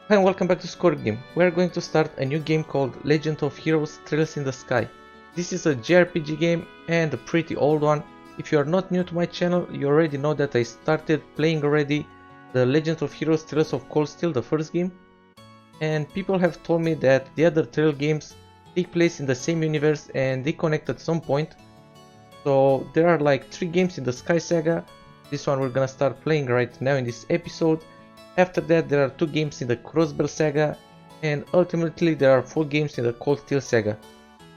Hi and welcome back to Score Game. We are going to start a new game called Legend of Heroes Trails in the Sky. This is a JRPG game and a pretty old one. If you are not new to my channel, you already know that I started playing already the Legend of Heroes Trails of Cold Steel, the first game. And people have told me that the other Trail games take place in the same universe and they connect at some point. So there are like 3 games in the Sky Saga. This one we're gonna start playing right now in this episode. After that there are 2 games in the Crossbell Saga, and ultimately there are 4 games in the Cold Steel Saga.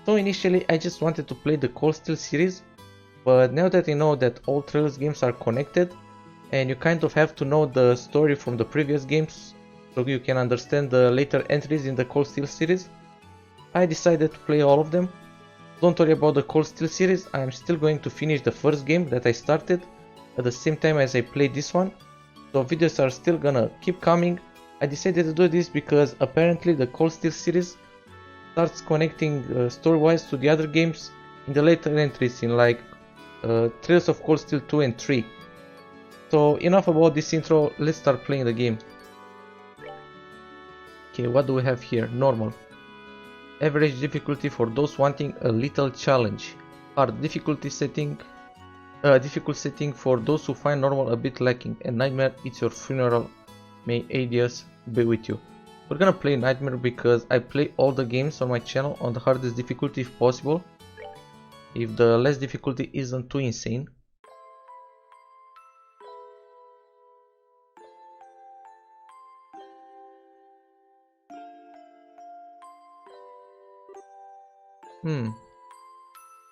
So initially I just wanted to play the Cold Steel series, but now that I know that all Trails games are connected, and you kind of have to know the story from the previous games so you can understand the later entries in the Cold Steel series, I decided to play all of them. Don't worry about the Cold Steel series, I am still going to finish the first game that I started at the same time as I play this one. So videos are still gonna keep coming. I decided to do this because apparently the Cold Steel series starts connecting story-wise to the other games in the later entries in like Trails of Cold Steel 2 and 3. So enough about this intro, let's start playing the game. Okay, what do we have here? Normal. Average difficulty for those wanting a little challenge. Hard difficulty setting. Difficult setting for those who find normal a bit lacking, and Nightmare, it's your funeral, may Adius be with you. We're gonna play Nightmare because I play all the games on my channel on the hardest difficulty if possible, if the less difficulty isn't too insane.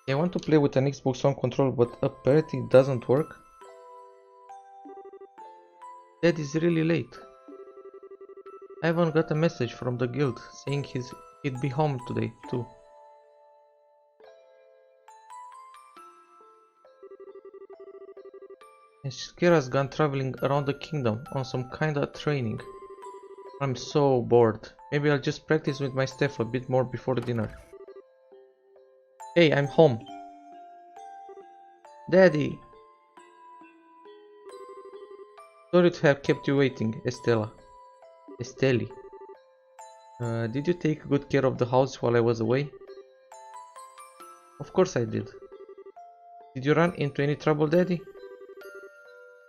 I want to play with an Xbox One controller, but apparently it doesn't work. Dad is really late. I haven't got a message from the guild saying he'd be home today too. And Shkira's gone traveling around the kingdom on some kinda training. I'm so bored. Maybe I'll just practice with my staff a bit more before dinner. Hey, I'm home. Daddy! Sorry to have kept you waiting, Estelle. Did you take good care of the house while I was away? Of course I did. Did you run into any trouble, Daddy?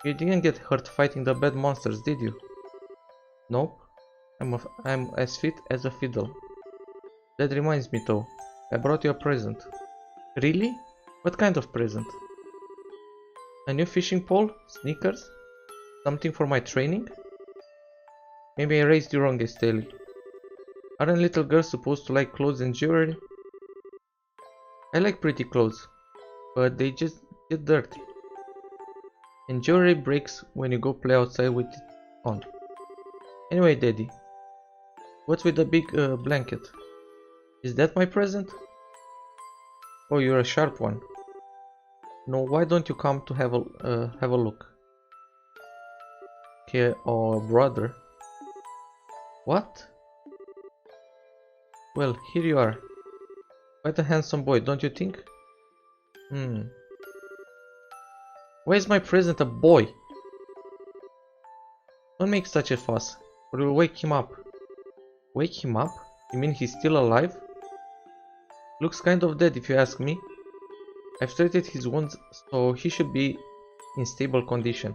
You didn't get hurt fighting the bad monsters, did you? Nope. I'm as fit as a fiddle. That reminds me though, I brought you a present. Really? What kind of present? A new fishing pole? Sneakers? Something for my training? Maybe I raised you wrong, Estelle. Aren't little girls supposed to like clothes and jewelry? I like pretty clothes, but they just get dirty. And jewelry breaks when you go play outside with it on. Anyway, Daddy, what's with the big blanket? Is that my present? Oh, you're a sharp one. No, why don't you come to have a look? Okay, oh brother. What? Well, here you are. Quite a handsome boy, don't you think? Why is my present a boy? Don't make such a fuss, or you'll wake him up. Wake him up? You mean he's still alive? Looks kind of dead if you ask me. I've treated his wounds, so he should be in stable condition.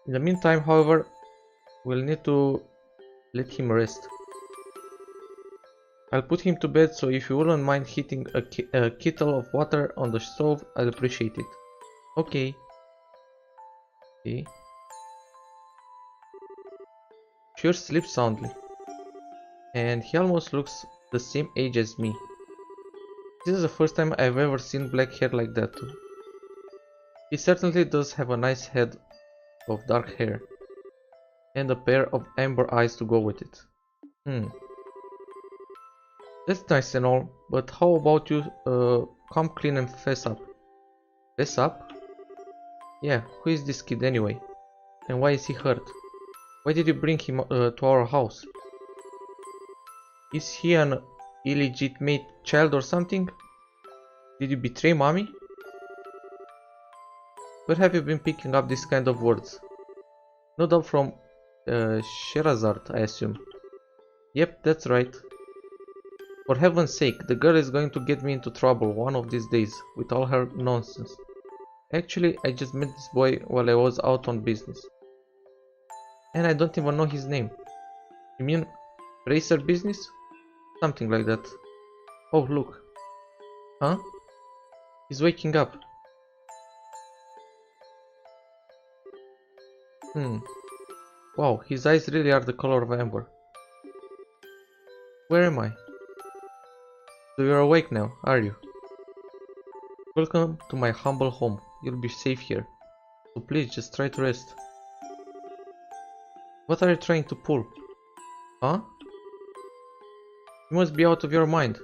In the meantime, however, we'll need to let him rest. I'll put him to bed, so if you wouldn't mind heating a kettle of water on the stove, I'd appreciate it. Okay. Sure sleeps soundly. And he almost looks the same age as me. This is the first time I've ever seen black hair like that too. He certainly does have a nice head of dark hair. And a pair of amber eyes to go with it. That's nice and all, but how about you come clean and fess up? Fess up? Yeah, who is this kid anyway? And why is he hurt? Why did you bring him to our house? Is he an illegitimate child or something? Did you betray mommy? Where have you been picking up this kind of words? No doubt from Sherazard, I assume. Yep, that's right. For heaven's sake, the girl is going to get me into trouble one of these days with all her nonsense. Actually, I just met this boy while I was out on business. And I don't even know his name. You mean racer business? Something like that. Oh, look. Huh? He's waking up. Wow, his eyes really are the color of amber. Where am I? So you're awake now, are you? Welcome to my humble home. You'll be safe here. So please just try to rest. What are you trying to pull? Huh? You must be out of your mind.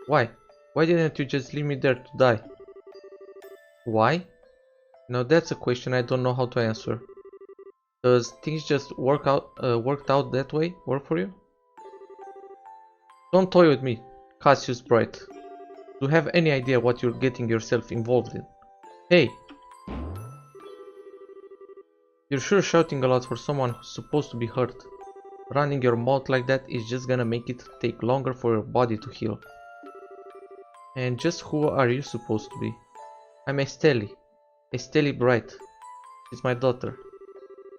Why? Why didn't you just leave me there to die? Why? Now that's a question I don't know how to answer. Does things just worked out that way? Work for you? Don't toy with me, Cassius Bright. Do you have any idea what you're getting yourself involved in? Hey! You're sure shouting a lot for someone who's supposed to be hurt. Running your mouth like that is just gonna make it take longer for your body to heal. And just who are you supposed to be? I'm Estelle Bright. She's my daughter.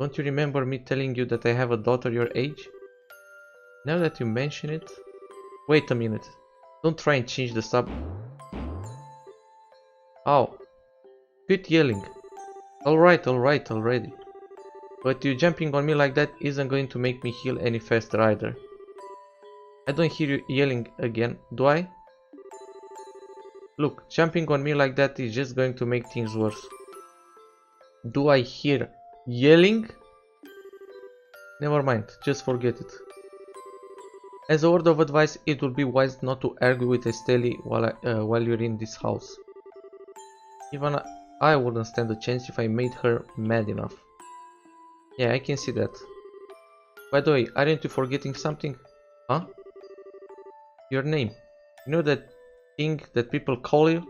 Don't you remember me telling you that I have a daughter your age? Now that you mention it... Wait a minute. Don't try and change the sub... Ow. Quit yelling. Alright already. But you jumping on me like that isn't going to make me heal any faster either. I don't hear you yelling again, do I? Look, jumping on me like that is just going to make things worse. Do I hear yelling? Never mind, just forget it. As a word of advice, it would be wise not to argue with Estelle while you're in this house. Even I wouldn't stand a chance if I made her mad enough. Yeah, I can see that. By the way, aren't you forgetting something? Huh? Your name. You know that thing that people call you?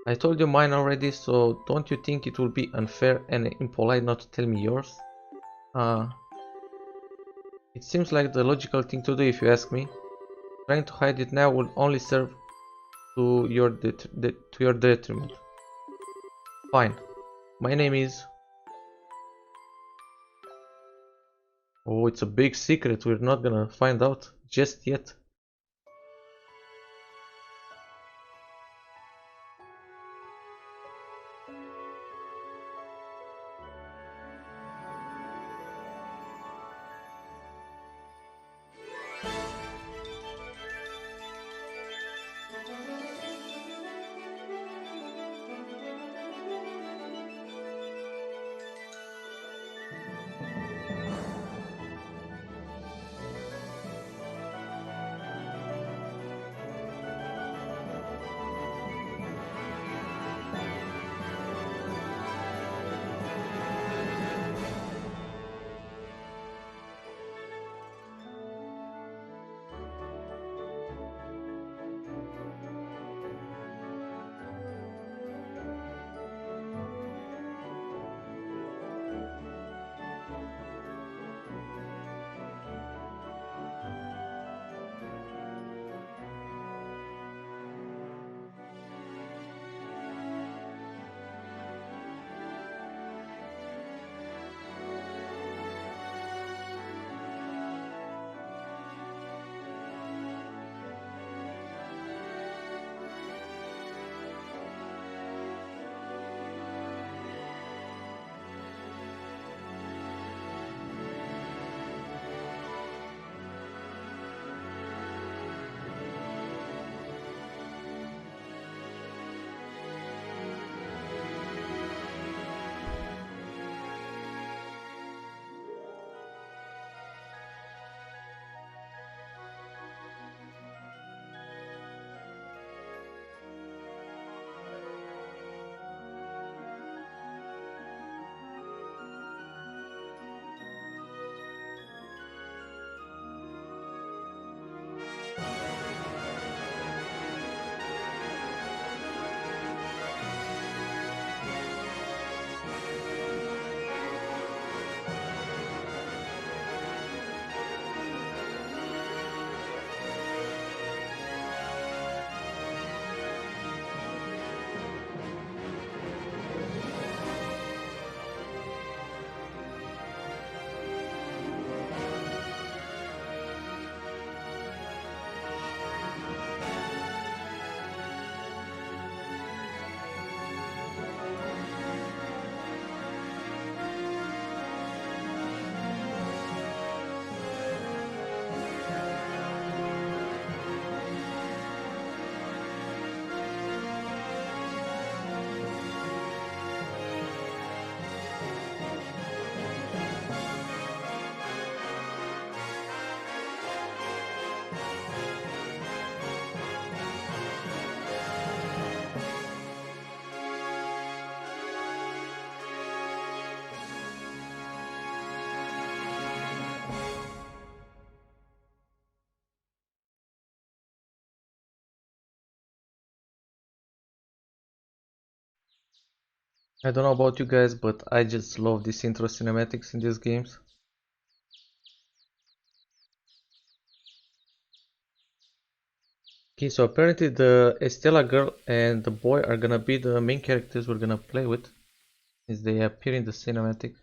I told you mine already, so don't you think it would be unfair and impolite not to tell me yours? It seems like the logical thing to do if you ask me. Trying to hide it now would only serve to your detriment. Fine. My name is... Oh, it's a big secret. We're not gonna find out just yet. I don't know about you guys, but I just love these intro cinematics in these games. Okay, so apparently the Estella girl and the boy are gonna be the main characters we're gonna play with, as they appear in the cinematic.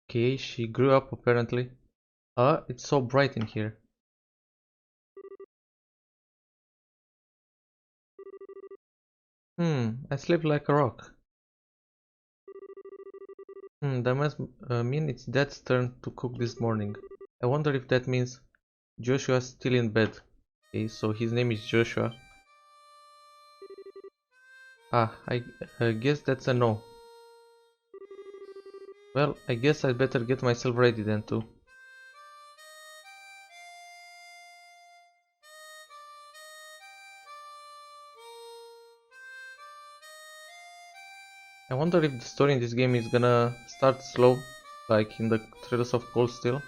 Okay, she grew up apparently. It's so bright in here. I sleep like a rock. That must mean it's Dad's turn to cook this morning. I wonder if that means Joshua's still in bed. Okay, so his name is Joshua. I guess that's a no. Well, I guess I'd better get myself ready then too. I wonder if the story in this game is gonna start slow, like in the Trails of Cold Steel.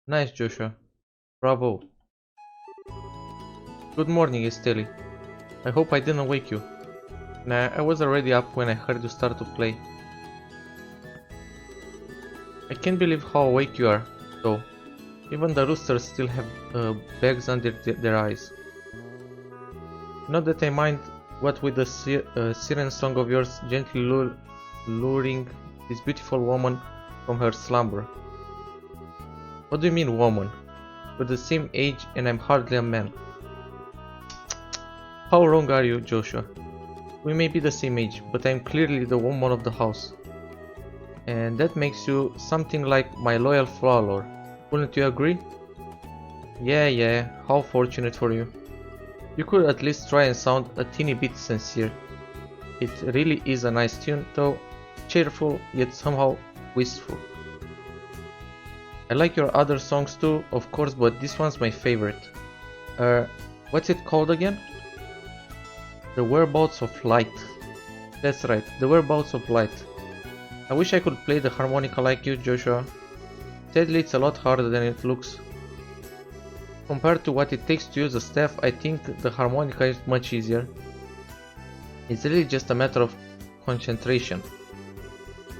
Nice, Joshua. Bravo. Good morning, Estelle. I hope I didn't wake you. Nah, I was already up when I heard you start to play. I can't believe how awake you are, though. Even the roosters still have bags under their eyes. Not that I mind, what with the siren song of yours gently luring this beautiful woman from her slumber. What do you mean, woman? We're the same age and I'm hardly a man. How wrong are you, Joshua? We may be the same age, but I'm clearly the woman of the house. And that makes you something like my loyal follower. Wouldn't you agree? Yeah, how fortunate for you. You could at least try and sound a teeny bit sincere. It really is a nice tune, though cheerful yet somehow wistful. I like your other songs too, of course, but this one's my favorite. What's it called again? The Whereabouts of Light. That's right, The Whereabouts of Light. I wish I could play the harmonica like you, Joshua. Sadly, it's a lot harder than it looks. Compared to what it takes to use a staff, I think the harmonica is much easier. It's really just a matter of concentration.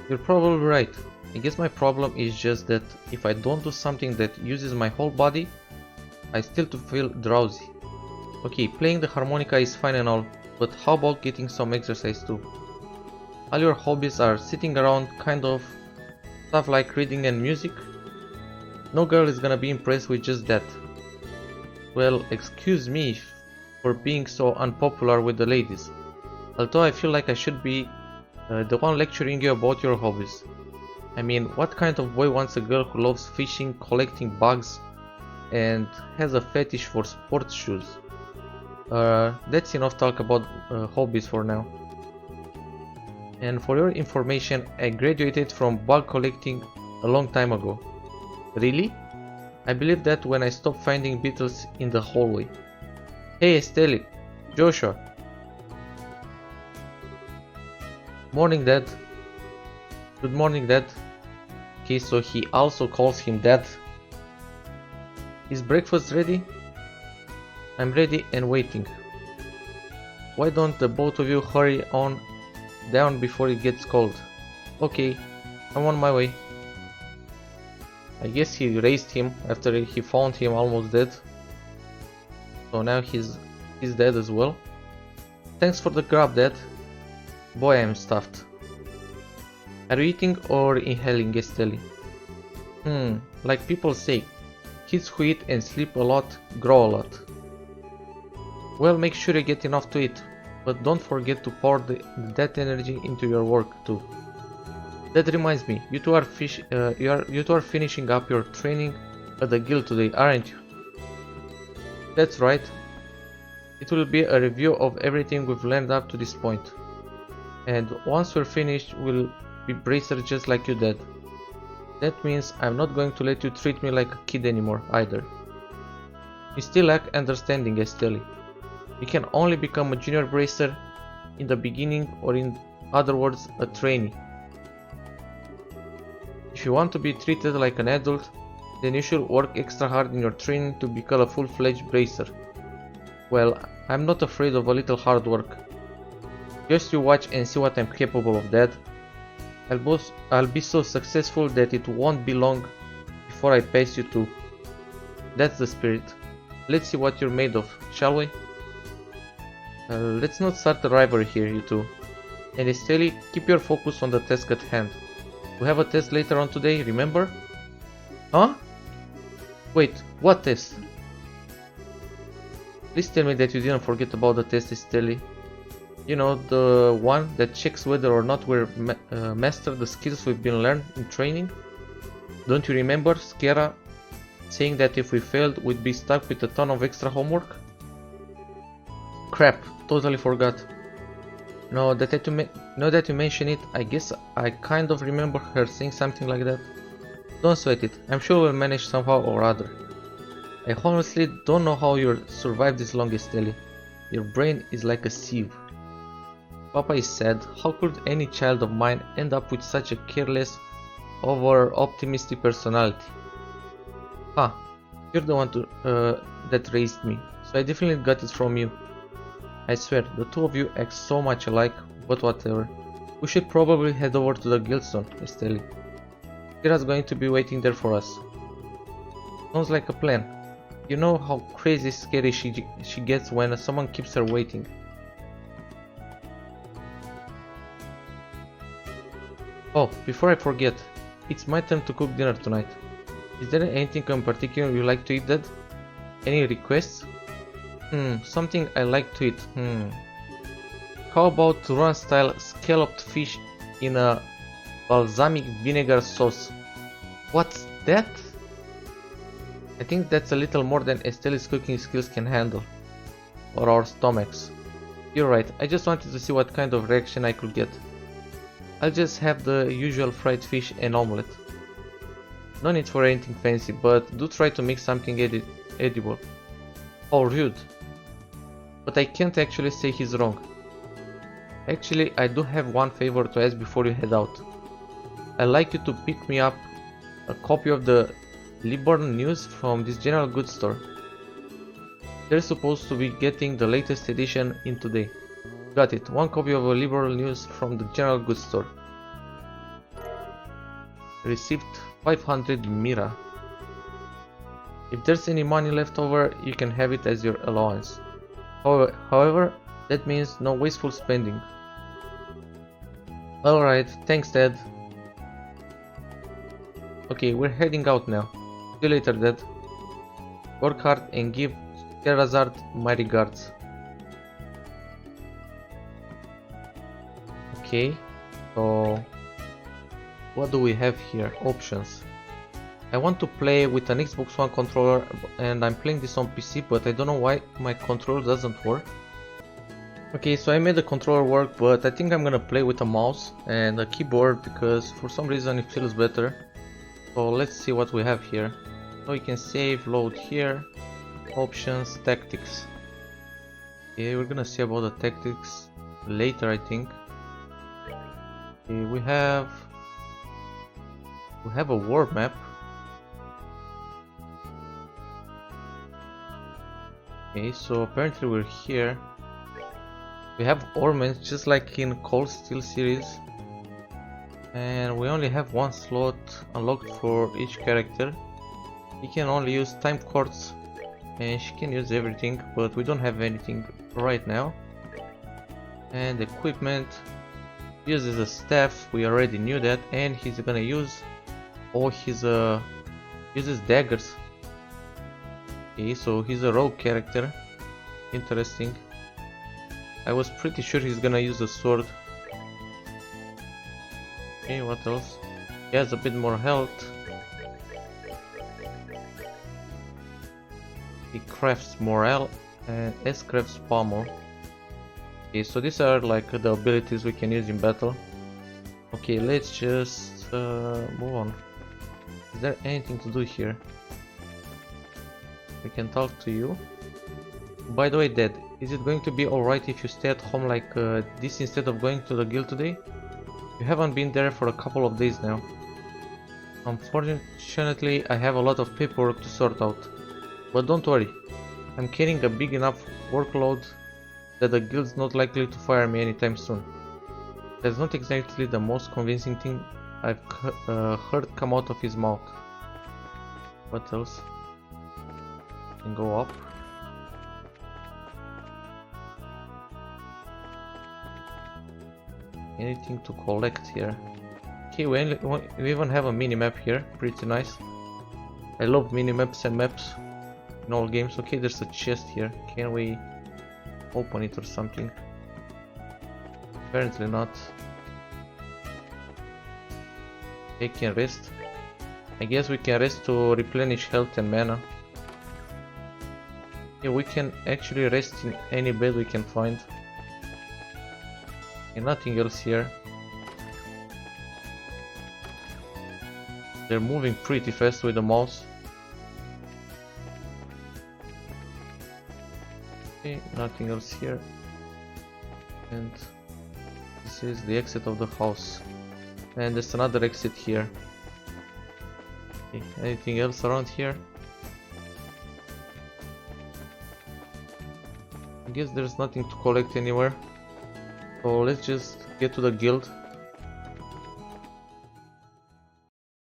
You're probably right. I guess my problem is just that if I don't do something that uses my whole body, I still feel drowsy. Okay, playing the harmonica is fine and all, but how about getting some exercise too? All your hobbies are sitting around, kind of stuff like reading and music? No girl is gonna be impressed with just that. Well, excuse me for being so unpopular with the ladies, although I feel like I should be the one lecturing you about your hobbies. I mean, what kind of boy wants a girl who loves fishing, collecting bugs, and has a fetish for sports shoes? That's enough talk about hobbies for now. And for your information, I graduated from bug collecting a long time ago. Really? I believe that when I stopped finding beetles in the hallway. Hey Estelle, Joshua. Morning, Dad. Good morning, Dad. Okay, so he also calls him Dad. Is breakfast ready? I'm ready and waiting. Why don't the both of you hurry on down before it gets cold? Okay, I'm on my way. I guess he raised him after he found him almost dead. So now he's dead as well. Thanks for the grub, Dad. Boy, I'm stuffed. Are you eating or inhaling, Estelle? Like people say, kids who eat and sleep a lot grow a lot. Well, make sure you get enough to eat, but don't forget to pour that energy into your work too. That reminds me, you two are finishing up your training at the guild today, aren't you? That's right. It will be a review of everything we've learned up to this point. And once we're finished, we'll be bracers just like you did. That means I'm not going to let you treat me like a kid anymore either. You still lack understanding, Estelle. You can only become a junior bracer in the beginning, or in other words, a trainee. You If you want to be treated like an adult, then you should work extra hard in your training to become a full-fledged bracer. Well, I'm not afraid of a little hard work. Just you watch and see what I'm capable of, Dad. I'll be so successful that it won't be long before I pass you too. That's the spirit. Let's see what you're made of, shall we? Let's not start a rivalry here, you two. And Estelle, keep your focus on the task at hand. We have a test later on today, remember? Huh? Wait, what test? Please tell me that you didn't forget about the test, Estelle. You know, the one that checks whether or not we're mastered the skills we've been learned in training. Don't you remember Skera saying that if we failed, we'd be stuck with a ton of extra homework? Crap, totally forgot. Now that you mention it, I guess I kind of remember her saying something like that. Don't sweat it, I'm sure we'll manage somehow or other. I honestly don't know how you'll survive this long, Estelle. Your brain is like a sieve. Papa is sad. How could any child of mine end up with such a careless, over-optimistic personality? Ah, you're the one that raised me, so I definitely got it from you. I swear, the two of you act so much alike, but whatever. We should probably head over to the guildstone, Estelle. Kira's going to be waiting there for us. Sounds like a plan. You know how crazy scary she gets when someone keeps her waiting. Oh, before I forget, it's my turn to cook dinner tonight. Is there anything in particular you like to eat, Dad? Any requests? Something I like to eat. How about Turan-style scalloped fish in a balsamic vinegar sauce? What's that? I think that's a little more than Estelle's cooking skills can handle. Or our stomachs. You're right, I just wanted to see what kind of reaction I could get. I'll just have the usual fried fish and omelette. No need for anything fancy, but do try to make something edible. Oh, rude. But I can't actually say he's wrong. Actually, I do have one favor to ask before you head out. I'd like you to pick me up a copy of the Liberal News from this general goods store. They're supposed to be getting the latest edition in today. Got it, one copy of a Liberal News from the general goods store. Received 500 Mira. If there's any money left over, you can have it as your allowance. However, that means no wasteful spending. Alright, thanks, Dad. Okay, we're heading out now. See you later, Dad. Work hard and give Sherazard my regards. Okay, so what do we have here? Options. I want to play with an Xbox One controller and I'm playing this on PC, but I don't know why my controller doesn't work. Okay, so I made the controller work, but I think I'm gonna play with a mouse and a keyboard because for some reason it feels better. So let's see what we have here. So you can save, load here, options, tactics. Okay, we're gonna see about the tactics later, I think. Okay, we have a war map. Okay, so apparently we're here. We have ornaments just like in Cold Steel series. And we only have one slot unlocked for each character. We can only use time quartz and she can use everything, but we don't have anything right now. And equipment, uses a staff, we already knew that, and he's gonna use all his uses daggers. Okay, so he's a rogue character. Interesting. I was pretty sure he's gonna use a sword. Okay, what else? He has a bit more health. He crafts morale and S crafts pommel. Okay, so these are like the abilities we can use in battle. Okay, let's just move on. Is there anything to do here? We can talk to you. By the way, Dad, is it going to be alright if you stay at home like this instead of going to the guild today? You haven't been there for a couple of days now. Unfortunately, I have a lot of paperwork to sort out. But don't worry, I'm carrying a big enough workload that the guild's not likely to fire me anytime soon. That's not exactly the most convincing thing I've heard come out of his mouth. What else? Can go up. Anything to collect here? Okay, we even have a mini-map here, pretty nice. I love mini-maps and maps in all games. Okay, there's a chest here. Can we open it or something? Apparently not. Okay, can rest. I guess we can rest to replenish health and mana. Yeah, we can actually rest in any bed we can find. Okay, nothing else here. They're moving pretty fast with the mouse. Okay, nothing else here. And this is the exit of the house. And there's another exit here. Okay, anything else around here? I guess there's nothing to collect anywhere. So let's just get to the guild.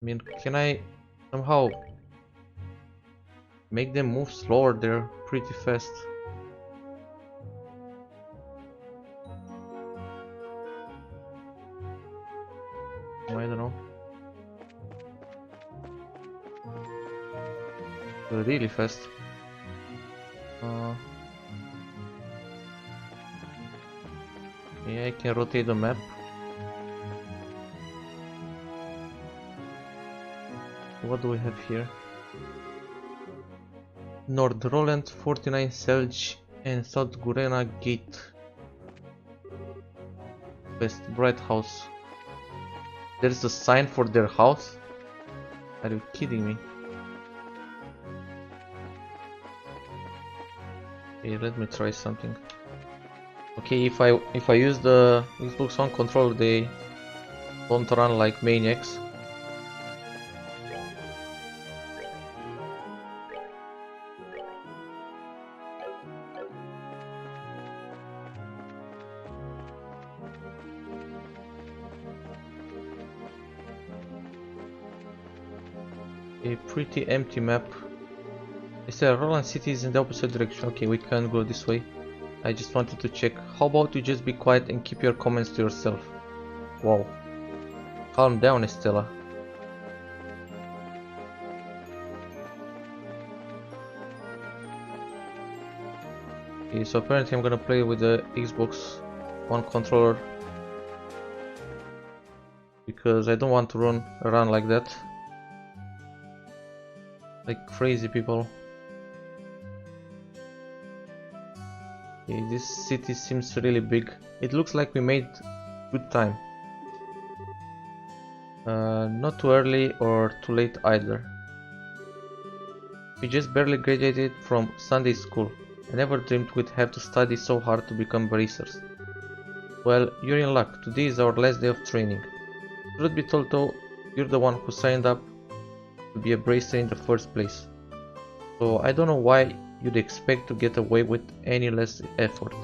I mean, can I somehow make them move slower? They're pretty fast. I don't know. They're really fast. Yeah, I can rotate the map. What do we have here? North Roland, 49 Selge and South Gurena Gate. West Bright House. There's a sign for their house? Are you kidding me? Okay, let me try something. Okay, if I use the Xbox One controller, they don't run like maniacs. A pretty empty map. It said Roland City is in the opposite direction. Okay, we can't go this way. I just wanted to check. How about you just be quiet and keep your comments to yourself? Wow. Calm down, Estella. Okay, so apparently I'm gonna play with the Xbox One controller because I don't want to run around like that. Like crazy people. Okay, this city seems really big. It looks like we made good time. Not too early or too late either. We just barely graduated from Sunday school. I never dreamed we'd have to study so hard to become bracers. Well, you're in luck. Today is our last day of training. Truth be told though, you're the one who signed up to be a bracer in the first place. So I don't know why you'd expect to get away with any less effort.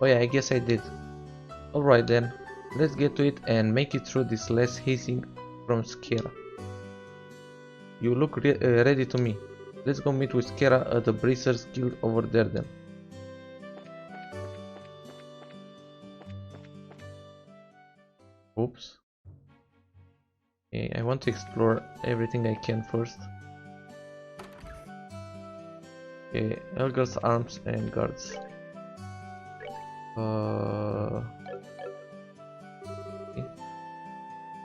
Oh yeah, I guess I did. Alright then, let's get to it and make it through this last hazing from Skera. You look ready to me. Let's go meet with Skera at the Bracers Guild over there then. Oops. Okay, I want to explore everything I can first. Okay, Elgar's arms and guards. Okay.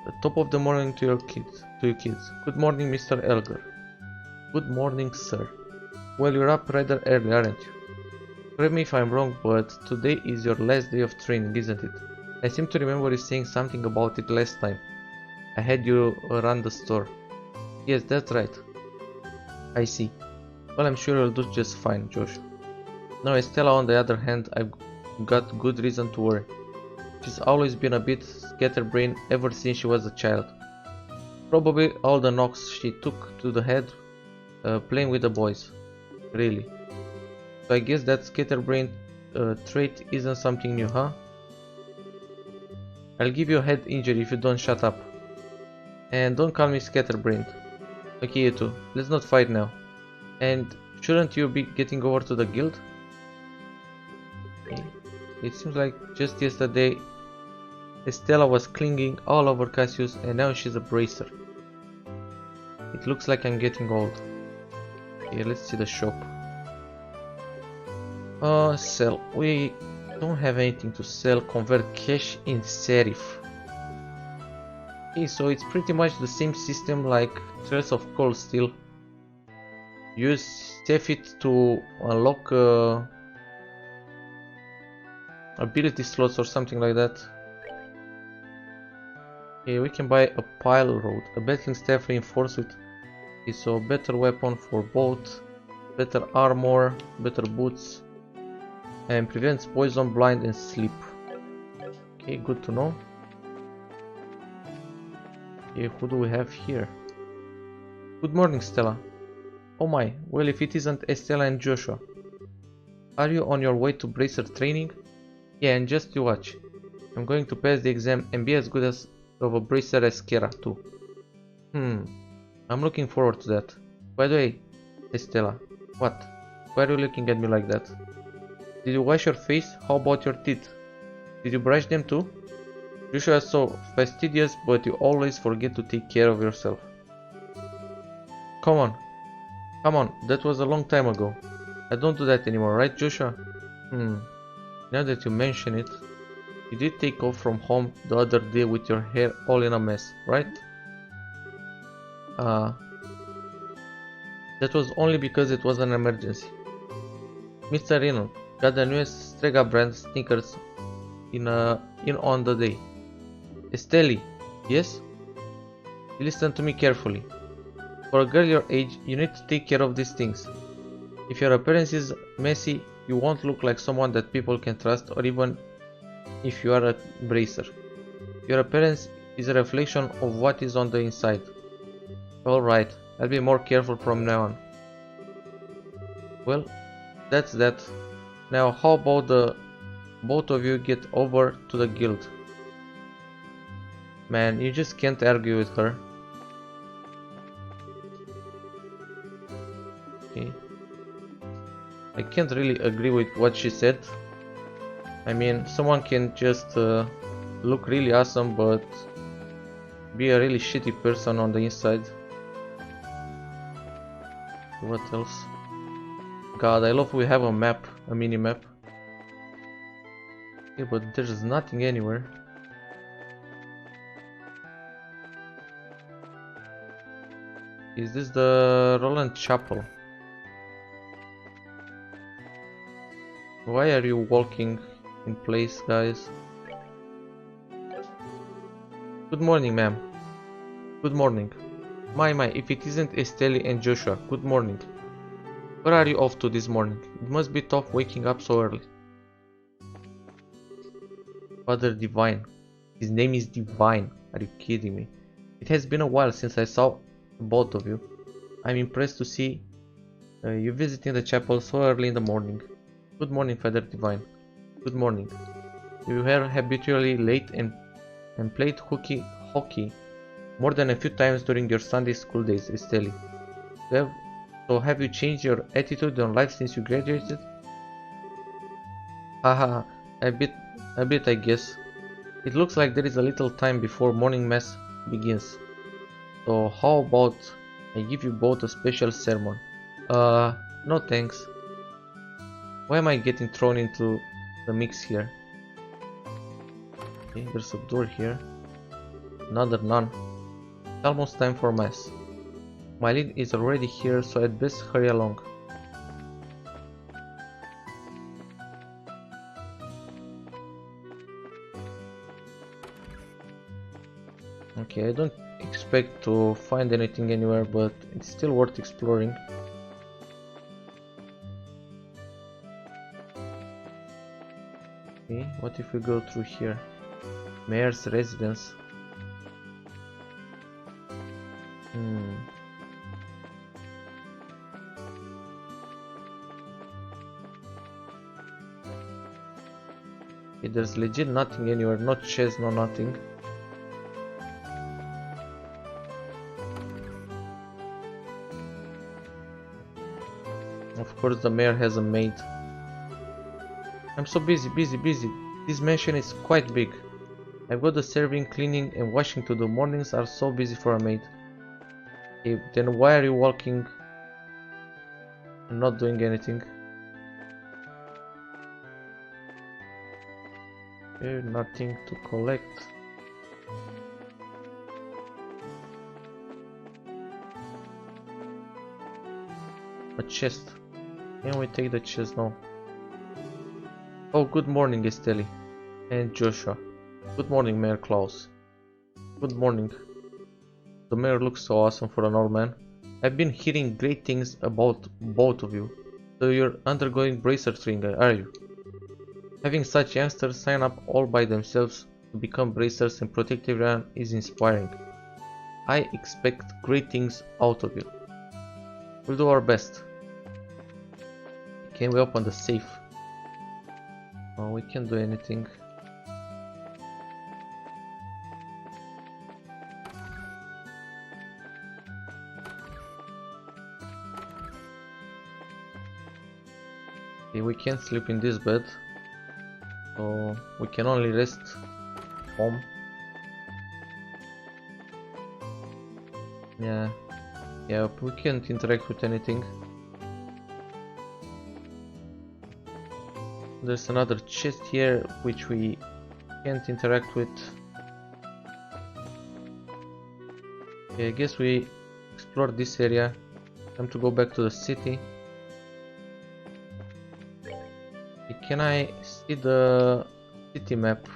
The top of the morning to your kids. Good morning, Mr. Elgar. Good morning, sir. Well, you're up rather early, aren't you? Correct me if I'm wrong, but today is your last day of training, isn't it? I seem to remember you saying something about it last time. I had you run the store. Yes, that's right. I see. Well, I'm sure you'll do just fine, Josh. Now, Estella, on the other hand, I've got good reason to worry. She's always been a bit scatterbrained ever since she was a child. Probably all the knocks she took to the head playing with the boys. Really. So I guess that scatterbrain trait isn't something new, huh? I'll give you a head injury if you don't shut up. And don't call me scatterbrained. Okay, you two, let's not fight now. And shouldn't you be getting over to the guild? Okay. It seems like just yesterday Estella was clinging all over Cassius and now she's a bracer. It looks like I'm getting old. Okay, let's see the shop. Sell. We don't have anything to sell. Convert cash in serif. Okay, so it's pretty much the same system like Trails of Cold Steel. Use Stefit to unlock ability slots or something like that. Okay, we can buy a pile road, a battling staff reinforced with so better weapon for both, better armor, better boots, and prevents poison, blind, and sleep. Okay, good to know. Okay, who do we have here? Good morning, Stella. Oh my, well, if it isn't Estella and Joshua. Are you on your way to bracer training? Yeah, and just you watch. I'm going to pass the exam and be as good as of a bracer as Kera too. I'm looking forward to that. By the way, Estella, what? Why are you looking at me like that? Did you wash your face? How about your teeth? Did you brush them too? Joshua is so fastidious, but you always forget to take care of yourself. Come on, that was a long time ago. I don't do that anymore, right, Joshua? Now that you mention it, you did take off from home the other day with your hair all in a mess, right? That was only because it was an emergency. Mr. Renan got the newest Strega brand sneakers in on the day. Estelle, yes? Listen to me carefully. For a girl your age, you need to take care of these things. If your appearance is messy, you won't look like someone that people can trust, or even if you are a bracer. Your appearance is a reflection of what is on the inside. Alright, I'll be more careful from now on. Well, that's that. Now how about the both of you get over to the guild? Man, you just can't argue with her. Okay. I can't really agree with what she said. I mean, someone can just look really awesome but be a really shitty person on the inside. What else? God, I love we have a map, a mini map. Yeah, but there's nothing anywhere. Is this the Roland Chapel? Why are you walking in place, guys? Good morning, ma'am. Good morning. My, if it isn't Estelle and Joshua, good morning. Where are you off to this morning? It must be tough waking up so early. Father Divine. His name is Divine. Are you kidding me? It has been a while since I saw both of you. I'm impressed to see you visiting the chapel so early in the morning. Good morning, Father Divine. Good morning. You were habitually late and played hockey more than a few times during your Sunday school days, Estelle. So have you changed your attitude on life since you graduated? Haha, a bit I guess. It looks like there is a little time before morning mass begins. So how about I give you both a special sermon? No thanks. Why am I getting thrown into the mix here? Okay, there's a door here. Another nun. It's almost time for mass. My lead is already here, so I'd best hurry along. Okay, I don't expect to find anything anywhere, but it's still worth exploring. Okay, what if we go through here? Mayor's residence. Hmm. Okay, there's legit nothing anywhere, no chest, no nothing. Of course the mayor has a maid. I'm so busy. This mansion is quite big. I've got the serving, cleaning and washing to do. Mornings are so busy for a maid. Okay, then why are you walking and not doing anything? Okay, nothing to collect. A chest. Can we take the chest now? Oh, good morning, Estelle and Joshua. Good morning, Mayor Klaus. Good morning. The mayor looks so awesome for an old man. I've been hearing great things about both of you. So you're undergoing bracer training, are you? Having such youngsters sign up all by themselves to become bracers and protect everyone is inspiring. I expect great things out of you. We'll do our best. Can we open the safe? No, we can't do anything. Okay, we can't sleep in this bed, so we can only rest home. Yeah, we can't interact with anything. There's another chest here which we can't interact with. Okay, I guess we explored this area. Time to go back to the city. Okay, can I see the city map?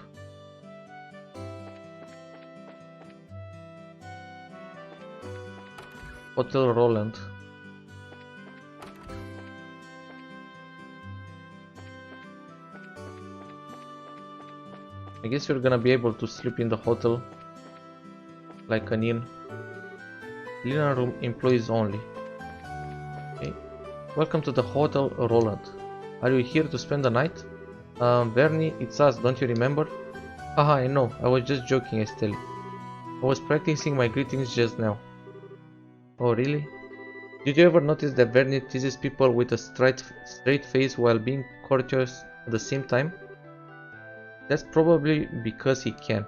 Hotel Roland. I guess you're gonna be able to sleep in the hotel like an inn. Dinner room employees only. Okay. Welcome to the Hotel Roland. Are you here to spend the night? Bernie, it's us, don't you remember? Haha, I know, I was just joking, Estelle. I was practicing my greetings just now. Oh, really? Did you ever notice that Bernie teases people with a straight face while being courteous at the same time? That's probably because he can.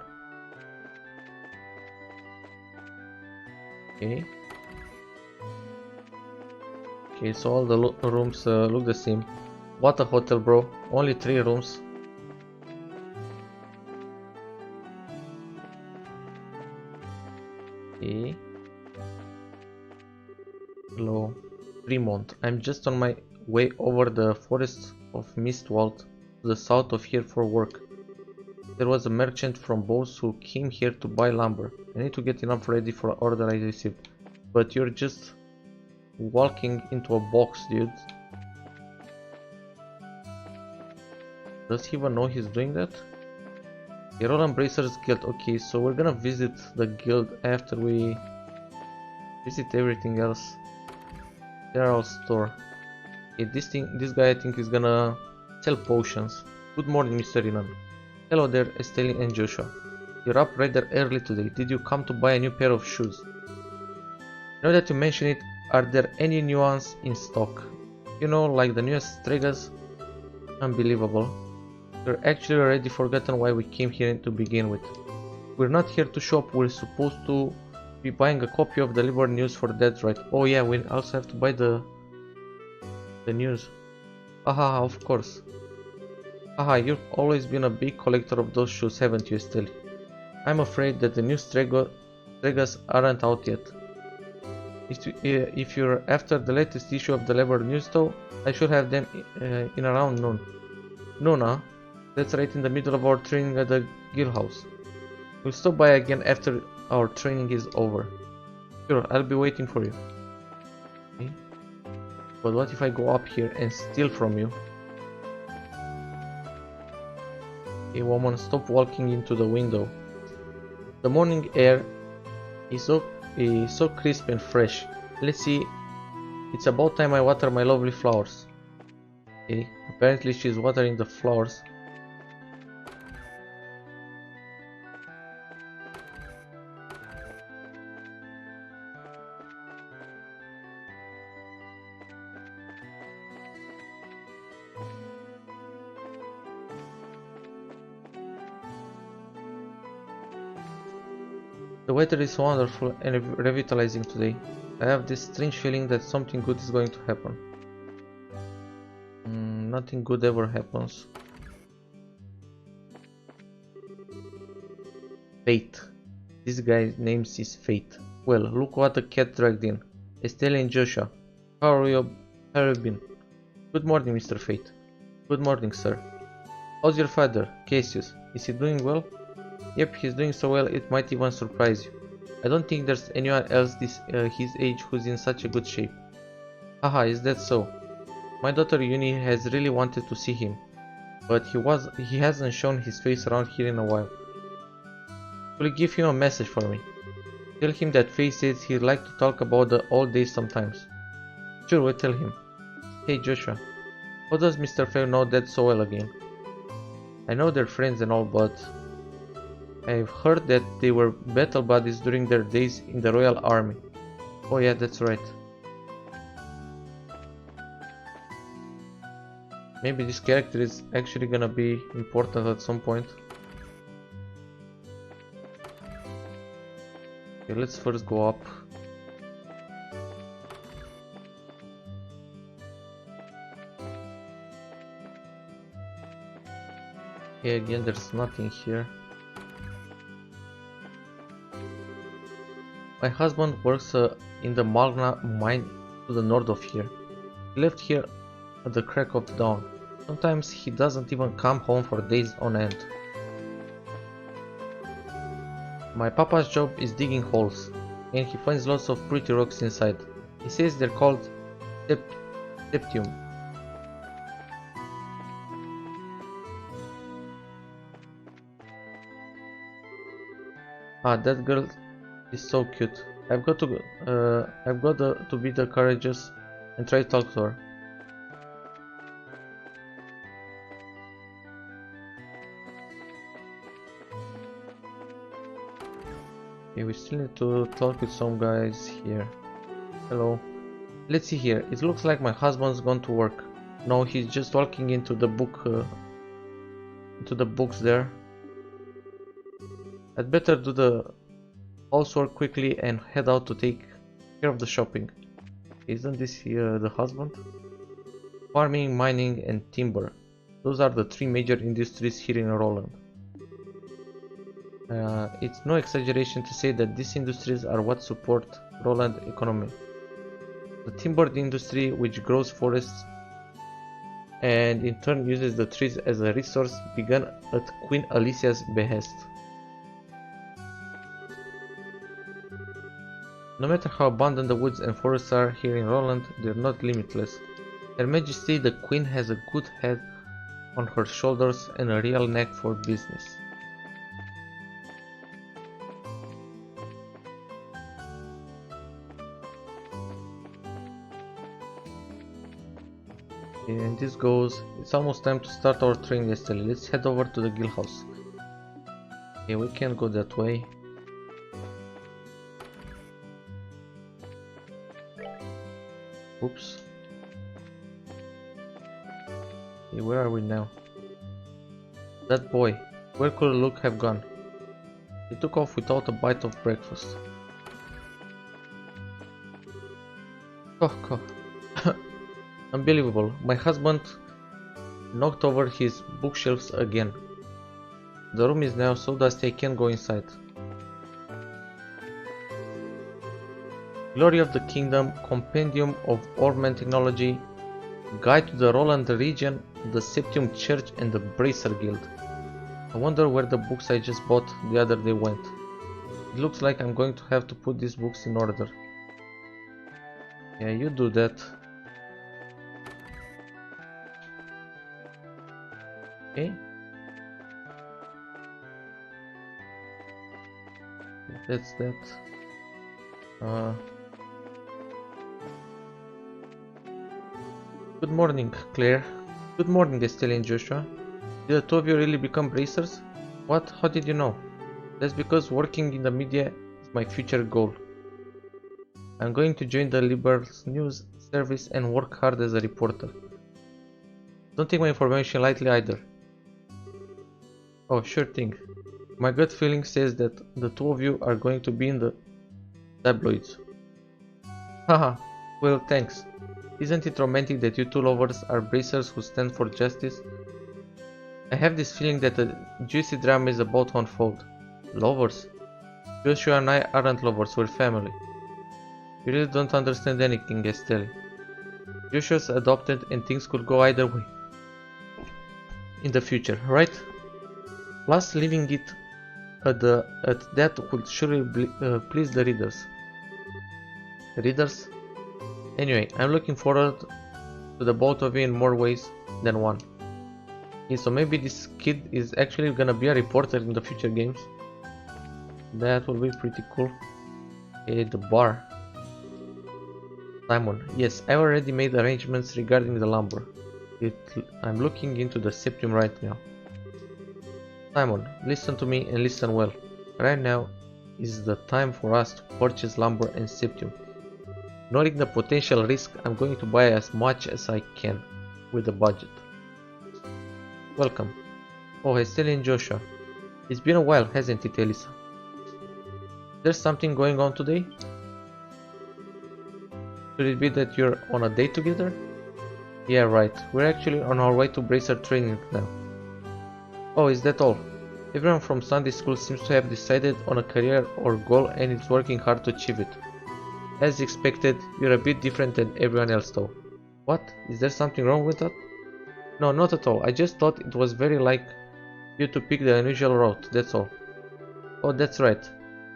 Okay. Okay, so all the rooms look the same. What a hotel, bro. Only 3 rooms. Okay. Hello. Fremont. I'm just on my way over the forest of Mistwald to the south of here for work. There was a merchant from Bose who came here to buy lumber. I need to get enough ready for an order I received. But you're just walking into a box, dude. Does he even know he's doing that? The Roland Bracers Guild. Okay, so we're gonna visit the guild after we visit everything else. General store. Okay, this guy I think is gonna sell potions. Good morning, Mr. Renan. Hello there, Estelle and Joshua. You're up rather early today. Did you come to buy a new pair of shoes? Now that you mention it, are there any new ones in stock? You know, like the newest Stregas? Unbelievable. We're actually already forgotten why we came here to begin with. We're not here to shop, we're supposed to be buying a copy of the Liberty News for that, right? Oh yeah, we also have to buy the news. Haha, of course. Haha, you've always been a big collector of those shoes, haven't you, Estelle? I'm afraid that the new Stregas aren't out yet. If you're after the latest issue of the Liberty News though, I should have them in around noon. Noon, huh? That's right in the middle of our training at the guild house. We'll stop by again after our training is over. Sure, I'll be waiting for you. Okay. But what if I go up here and steal from you? Okay, woman, stop walking into the window. The morning air is so so crisp and fresh. Let's see. It's about time I water my lovely flowers. Okay, apparently she's watering the flowers. The weather is wonderful and revitalizing today. I have this strange feeling that something good is going to happen. Nothing good ever happens. Fate. This guy's name is Fate. Well, look what the cat dragged in. Estelle and Joshua. How have you been? Good morning, Mr. Fate. Good morning, sir. How's your father, Cassius? Is he doing well? Yep, he's doing so well it might even surprise you. I don't think there's anyone else his age who's in such a good shape. Haha, is that so? My daughter Uni has really wanted to see him, but he hasn't shown his face around here in a while. Will you give him a message for me? Tell him that Faye says he'd like to talk about the old days sometimes. Sure, we'll tell him. Hey Joshua, how does Mr. Faye know that so well again? I know they're friends and all, but I've heard that they were battle buddies during their days in the Royal Army. Oh yeah, that's right. Maybe this character is actually gonna be important at some point. Okay, let's first go up. Okay, again there's nothing here. My husband works in the Magna mine to the north of here. He left here at the crack of dawn. Sometimes he doesn't even come home for days on end. My papa's job is digging holes, and he finds lots of pretty rocks inside. He says they're called septium. Ah, that girl is so cute. I've got to be the courageous and try to talk to her. Okay, we still need to talk with some guys here. Hello. Let's see here. It looks like my husband's gone to work. No, he's just walking into the books there. I'd better do the housework quickly and head out to take care of the shopping. Isn't this here the husband? Farming, mining, and timber. Those are the three major industries here in Roland. It's no exaggeration to say that these industries are what support Roland economy. The timber industry, which grows forests and in turn uses the trees as a resource, began at Queen Alicia's behest. No matter how abundant the woods and forests are here in Roland, they're not limitless. Her Majesty the Queen has a good head on her shoulders and a real knack for business. And this goes, it's almost time to start our training, Estelle. Let's head over to the guild house. Okay, we can't go that way. Oops. Okay, where are we now? That boy, where could Luke have gone? He took off without a bite of breakfast. Oh. Unbelievable, my husband knocked over his bookshelves again. The room is now so dusty I can't go inside. Glory of the Kingdom, Compendium of Orman Technology, Guide to the Roland region, the Septium Church and the Bracer Guild. I wonder where the books I just bought the other day went. It looks like I'm going to have to put these books in order. Yeah, you do that. Okay. That's that. Good morning, Claire. Good morning, Estelle and Joshua. Did the two of you really become bracers? What? How did you know? That's because working in the media is my future goal. I'm going to join the Liberal News Service and work hard as a reporter. Don't take my information lightly either. Oh, sure thing. My gut feeling says that the two of you are going to be in the tabloids. Haha, well thanks. Isn't it romantic that you two lovers are bracers who stand for justice? I have this feeling that a juicy drama is about to unfold. Lovers? Joshua and I aren't lovers, we're family. You really don't understand anything, Estelle. Joshua's adopted and things could go either way in the future, right? Plus, leaving it at that would surely please the readers. Readers? Anyway, I'm looking forward to the both of you in more ways than one. Okay, so maybe this kid is actually gonna be a reporter in the future games. That will be pretty cool. Okay, the bar. Simon, yes, I've already made arrangements regarding the lumber. I'm looking into the septum right now. Simon, listen to me and listen well. Right now is the time for us to purchase lumber and septum. Knowing the potential risk, I'm going to buy as much as I can with the budget. Welcome. Oh, Estelle and Joshua. It's been a while, hasn't it, Elisa? There's something going on today? Could it be that you're on a date together? Yeah, right. We're actually on our way to bracer training now. Oh, is that all? Everyone from Sunday school seems to have decided on a career or goal and is working hard to achieve it. As expected, you're a bit different than everyone else though. What? Is there something wrong with that? No, not at all. I just thought it was very like you to pick the unusual route, that's all. Oh, that's right.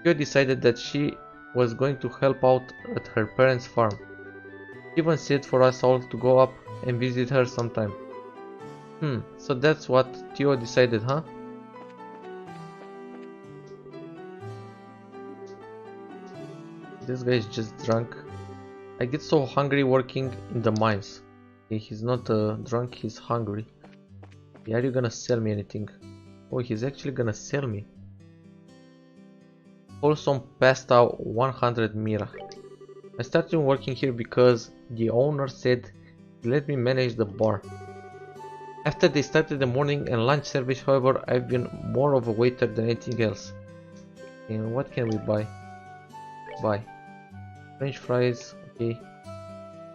You decided that she was going to help out at her parents' farm. She even said for us all to go up and visit her sometime. So that's what Theo decided, huh? This guy is just drunk. I get so hungry working in the mines. Okay, he's not drunk, he's hungry. Are you gonna sell me anything? Oh, he's actually gonna sell me. Wholesome pasta 100 mira. I started working here because the owner said let me manage the bar. After they started the morning and lunch service, however, I've been more of a waiter than anything else. And what can we buy? Buy French fries, okay.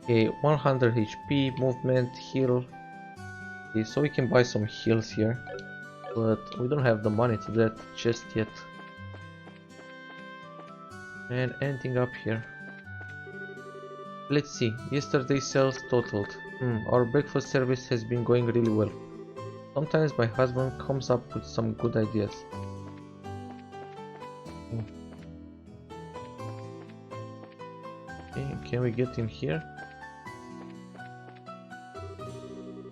Okay, 100 HP, movement, heal. Okay, so we can buy some heals here, but we don't have the money to that just yet. And anything up here? Let's see, yesterday's sales totaled. Our breakfast service has been going really well. Sometimes my husband comes up with some good ideas. Okay, can we get in here?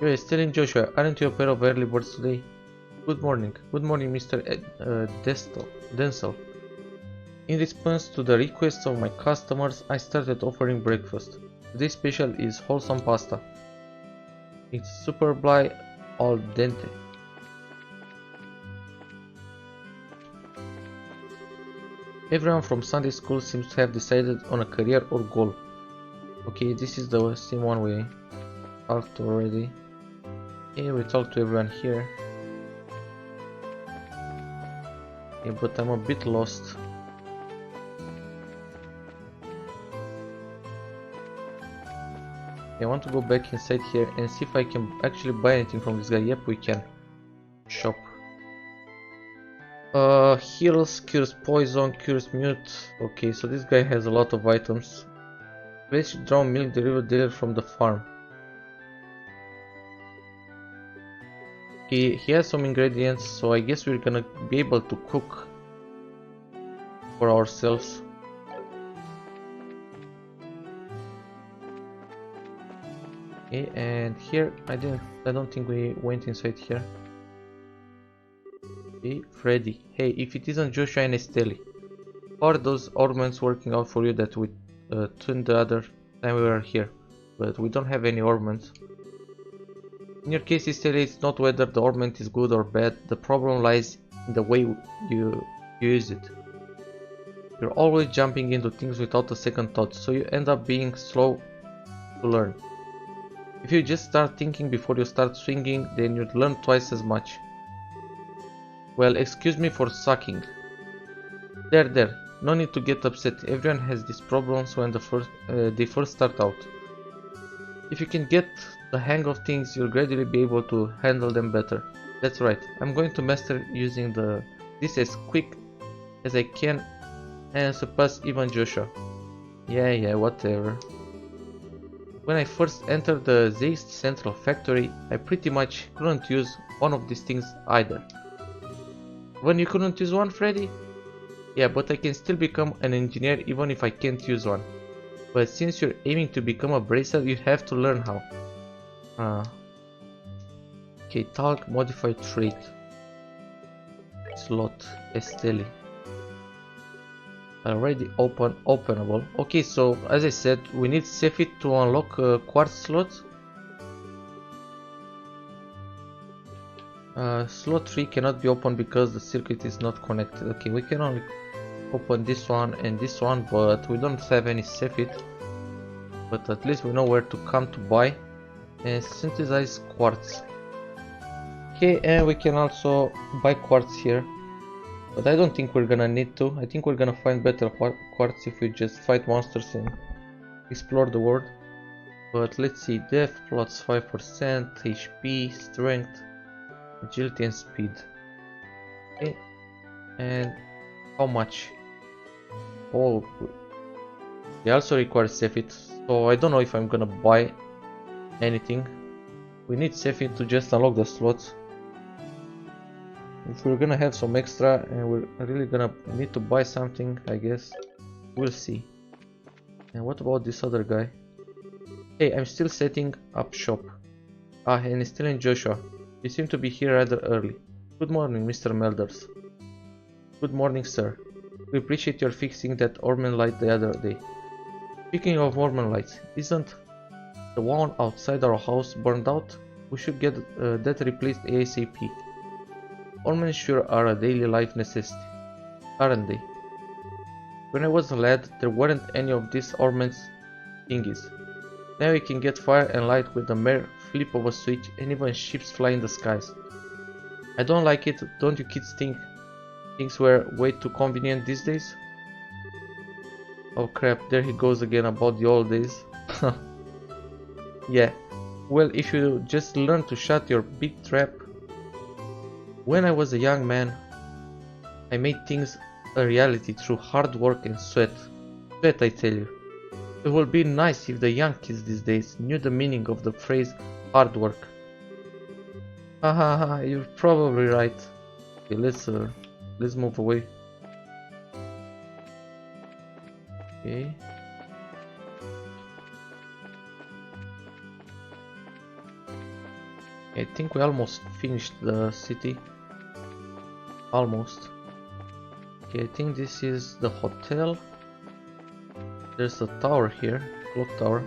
You're still in Joshua, aren't you a pair of early birds today? Good morning, Mr. Denzel. In response to the requests of my customers, I started offering breakfast. Today's special is wholesome pasta. It's super bly al dente. Everyone from Sunday school seems to have decided on a career or goal. Okay, this is the same one we talked to already. Okay, we talked to everyone here. Okay, but I'm a bit lost. I want to go back inside here and see if I can actually buy anything from this guy. Yep, we can. Shop. Heals, cures poison, cures mute. Okay, so this guy has a lot of items. Fresh drawn milk delivered daily from the farm. He has some ingredients, so I guess we're gonna be able to cook for ourselves. Okay, and here I don't think we went inside here. Okay, Freddy. Hey, if it isn't Joshua and Estelle. How are those ornaments working out for you that we tuned the other time we were here? But we don't have any ornaments. In your case, Estelle, it's not whether the ornament is good or bad, the problem lies in the way you use it. You're always jumping into things without a second thought, so you end up being slow to learn. If you just start thinking before you start swinging, then you'd learn twice as much. Well, excuse me for sucking. There, no need to get upset, everyone has these problems when they first start out. If you can get the hang of things, you'll gradually be able to handle them better. That's right, I'm going to master using this as quick as I can and surpass even Joshua. Yeah, whatever. When I first entered the Xseed Central Factory, I pretty much couldn't use one of these things either. When you couldn't use one, Freddy? Yeah, but I can still become an engineer even if I can't use one. But since you're aiming to become a bracer, you have to learn how. Okay, talk, modify trait. Slot, Estelle. Already openable. Okay, so as I said, we need Cephid to unlock a quartz slot. Slot 3 cannot be opened because the circuit is not connected. Okay, we can only open this one and this one, but we don't have any Cephid. But at least we know where to come to buy and synthesize quartz. Okay, and we can also buy quartz here. But I don't think we're gonna need to. I think we're gonna find better quartz if we just fight monsters and explore the world. But let's see, death plus 5%, HP, strength, agility and speed. Okay, and how much? Oh, they also require Cephid, so I don't know if I'm gonna buy anything. We need Cephid to just unlock the slots. If we're gonna have some extra and we're really gonna need to buy something, I guess we'll see. And what about this other guy? Hey, I'm still setting up shop. And still in Joshua. You seem to be here rather early. Good morning, Mr. Melders. Good morning, sir. We appreciate your fixing that ornament light the other day. Speaking of ornament lights, isn't the one outside our house burned out? We should get that replaced ASAP. Ornaments sure are a daily life necessity, aren't they? When I was a lad, there weren't any of these ornaments thingies. Now you can get fire and light with the mere flip of a switch, and even ships fly in the skies. I don't like it, don't you kids think things were way too convenient these days? Oh crap, there he goes again about the old days. Yeah, well, if you just learn to shut your big trap. When I was a young man, I made things a reality through hard work and sweat. Sweat, I tell you. It would be nice if the young kids these days knew the meaning of the phrase hard work. Haha, you're probably right. Okay, let's move away. Okay. I think we almost finished the city. Almost. Okay, I think this is the hotel. There's a tower here, clock tower.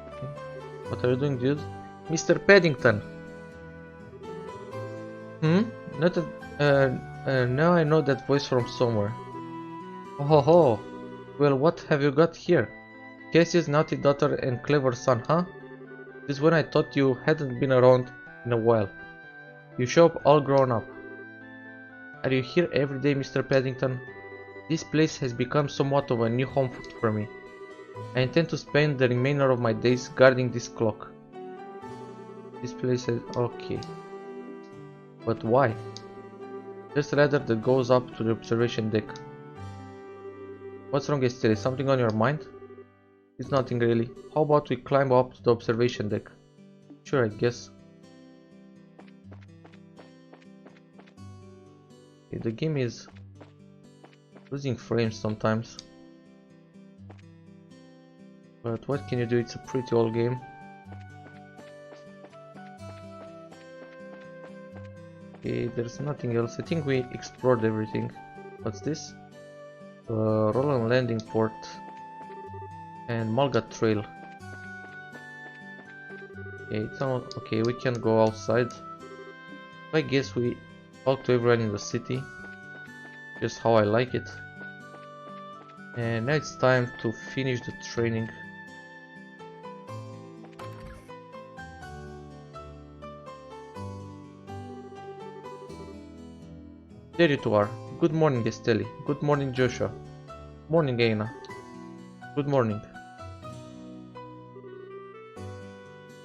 Okay. What are you doing, dude? Mr. Paddington! Not a, now I know that voice from somewhere. Oh ho ho! Well, what have you got here? Cassius' naughty daughter and clever son, huh? This is when I thought you hadn't been around in a while. You show up all grown up. Are you here every day, Mr. Paddington? This place has become somewhat of a new home for me. I intend to spend the remainder of my days guarding this clock. This place is okay. But why? There's a ladder that goes up to the observation deck. What's wrong, Estelle? Something on your mind? It's nothing really. How about we climb up to the observation deck? Sure, I guess. Okay, the game is losing frames sometimes. But what can you do? It's a pretty old game. Okay, there's nothing else. I think we explored everything. What's this? Roland Landing Port and Malga Trail. Okay, it's not okay. We can go outside. I guess we talk to everyone in the city. Just how I like it. And now it's time to finish the training. There you two are. Good morning, Estelle. Good morning, Joshua. Morning, Aina. Good morning.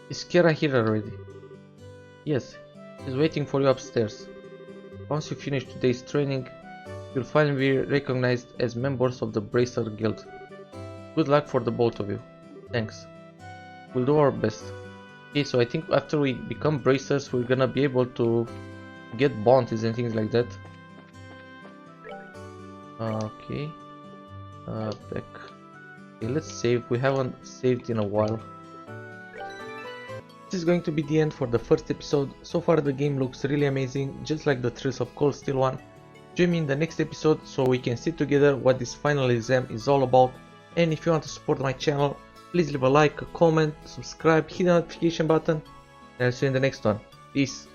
Is Kira here already? Yes, she's waiting for you upstairs. Once you finish today's training, you'll finally be recognized as members of the Bracer Guild. Good luck for the both of you. Thanks. We'll do our best. Okay, so I think after we become Bracers, we're gonna be able to get bounties and things like that. Okay. Back. Okay, let's save. We haven't saved in a while. This is going to be the end for the first episode. So far the game looks really amazing, just like the Trails of Cold Steel one. Join me in the next episode so we can see together what this final exam is all about. And if you want to support my channel, please leave a like, a comment, subscribe, hit the notification button, and I'll see you in the next one. Peace.